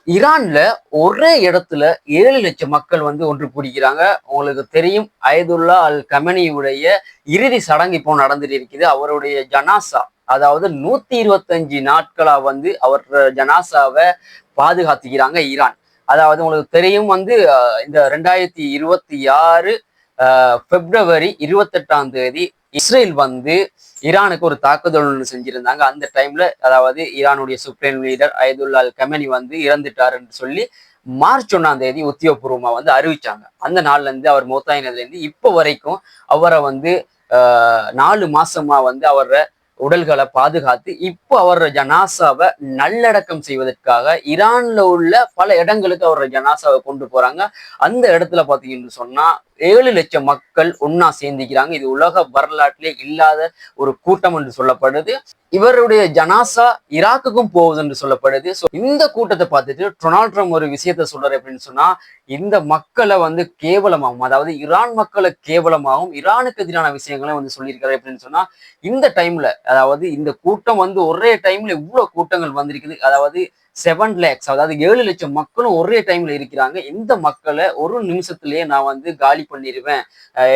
ஈரான்ல ஒரே இடத்துல 7 லட்சம் மக்கள் வந்து ஒன்று கூடிக்கிறாங்க. உங்களுக்கு தெரியும் அயதுல்லா அல் கமனியுடைய இறுதி சடங்கு இப்போ நடந்துட்டு இருக்குது. அவருடைய ஜனாசா, அதாவது 125 நாட்களா வந்து அவர் ஜனாசாவை பாதுகாத்துக்கிறாங்க ஈரான். அதாவது உங்களுக்கு தெரியும் வந்து இந்த 2026 பிப்ரவரி 28ஆம் தேதி இஸ்ரேல் வந்து ஈரானுக்கு ஒரு தாக்குதல் ஒன்று செஞ்சிருந்தாங்க. அந்த டைம்ல அதாவது ஈரானுடைய சுப்ரீம் லீடர் அயதுல்லா அல் கமெனி வந்து இறந்துட்டாருன்னு சொல்லி மார்ச் 1ஆம் தேதி உத்தியோகபூர்வமா வந்து அறிவிச்சாங்க. அந்த நாள்ல இருந்து அவர் மௌத்தாயினதுல இருந்து இப்போ வரைக்கும் அவரை வந்து 4 மாசமா வந்து அவரை உடல்களை பாதுகாத்து இப்போ அவரோட ஜனாசாவை நல்லடக்கம் செய்வதற்காக ஈரான்ல உள்ள பல இடங்களுக்கு அவரோட ஜனாசாவை கொண்டு போறாங்க. அந்த இடத்துல பாத்தீங்கன்னு சொன்னா 7 லட்சம் மக்கள் ஒன்னா சேர்ந்திக்கிறாங்க. இது உலக வரலாற்றிலே இல்லாத ஒரு கூட்டம் என்று சொல்லப்படுது. இவருடைய ஜனாசா ஈராக்குக்கும் போகுது என்று சொல்லப்படுது. ஸோ இந்த கூட்டத்தை பார்த்துட்டு டொனால்ட் ட்ரம்ப் ஒரு விஷயத்த சொல்றாரு அப்படின்னு சொன்னா, இந்த மக்களை வந்து கேவலமாகவும், அதாவது ஈரான் மக்களை கேவலமாகவும் ஈரானுக்கு எதிரான விஷயங்களை வந்து சொல்லியிருக்காரு அப்படின்னு சொன்னா, இந்த டைம்ல அதாவது இந்த கூட்டம் வந்து ஒரே டைம்ல இவ்வளவு கூட்டங்கள் வந்திருக்குது. அதாவது 7 lakhs, அதாவது 7 லட்சம் மக்களும் ஒரே டைம்ல இருக்கிறாங்க. இந்த மக்களை ஒரு நிமிஷத்திலேயே நான் வந்து காலி பண்ணிடுவேன்,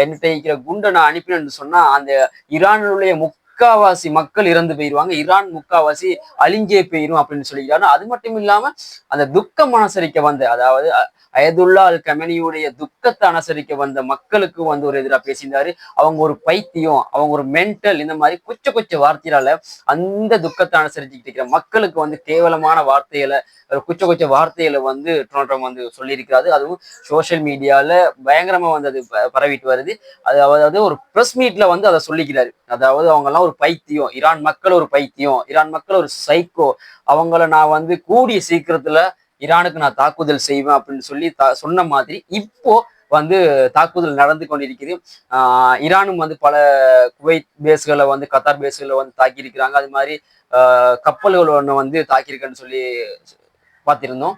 என்கிட்ட இருக்கிற குண்டை நான் அனுப்பினேன்னு சொன்னா அந்த ஈரானுடைய முக்காவாசி மக்கள் இறந்து போயிடுவாங்க, ஈரான் முக்காவாசி அழிஞ்சே போயிரும் அப்படின்னு சொல்லிக்கிறாரு. அது மட்டும் இல்லாம அந்த துக்கம் அனுசரிக்க வந்த, அதாவது அயதுல்லா அல் கமெனியுடைய துக்கத்தை அனுசரிக்க வந்த மக்களுக்கு வந்து ஒரு எதிராக பேசியிருந்தாரு. அவங்க ஒரு பைத்தியம், அவங்க ஒரு மென்டல், இந்த மாதிரி கொச்ச கொச்ச வார்த்தையால அந்த துக்கத்தை அனுசரிச்சுக்கிட்டு இருக்கிற மக்களுக்கு வந்து கேவலமான வார்த்தைகளை, கொச்ச கொச்ச வார்த்தைகளை வந்து டொனால்ட் ட்ரம்ப் வந்து சொல்லியிருக்கிறாரு. அதுவும் சோசியல் மீடியால பயங்கரமா வந்து அது பரவிட்டு வருது. அதாவது ஒரு பிரஸ் மீட்ல வந்து அதை சொல்லிக்கிறாரு. அதாவது அவங்க எல்லாம் ஒரு பைத்தியம், ஈரான் மக்கள் ஒரு பைத்தியம், ஈரான் மக்கள் ஒரு சைக்கோ, அவங்கள நான் வந்து கூடிய சீக்கிரத்துல ஈரானுக்கு நான் தாக்குதல் செய்வேன் அப்படின்னு சொல்லி சொன்ன மாதிரி இப்போ வந்து தாக்குதல் நடந்து கொண்டிருக்குது. ஈரானும் வந்து பல குவைத் பேஸ்களை வந்து கத்தார் பேஸ்களை வந்து தாக்கியிருக்கிறாங்க. அது மாதிரி கப்பல்கள் ஒன்று வந்து தாக்கியிருக்குன்னு சொல்லி பார்த்திருந்தோம்.